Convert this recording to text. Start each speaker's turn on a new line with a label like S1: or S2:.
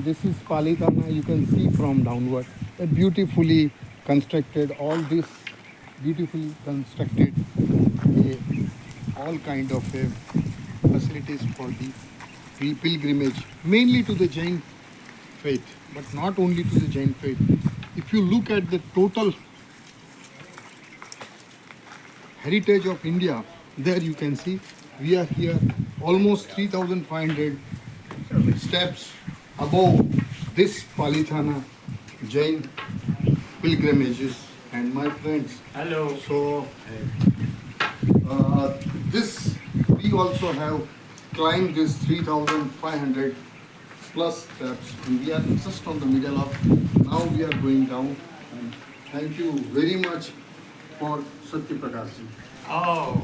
S1: and this is Palitana. You can see from downward, a beautifully constructed. All this beautifully constructed, all kind of facilities for the pilgrimage, mainly to the Jain faith, but not only to the Jain faith. If you look at the total heritage of India, there you can see we are here almost 3,500 steps above this Palitana Jain pilgrimages. And my friends,
S2: Hello.
S1: so this we also have climbed this 3,500 plus steps, and we are just on the middle of. Now we are going down. And thank you very much for Satya Prakash ji.
S2: Oh,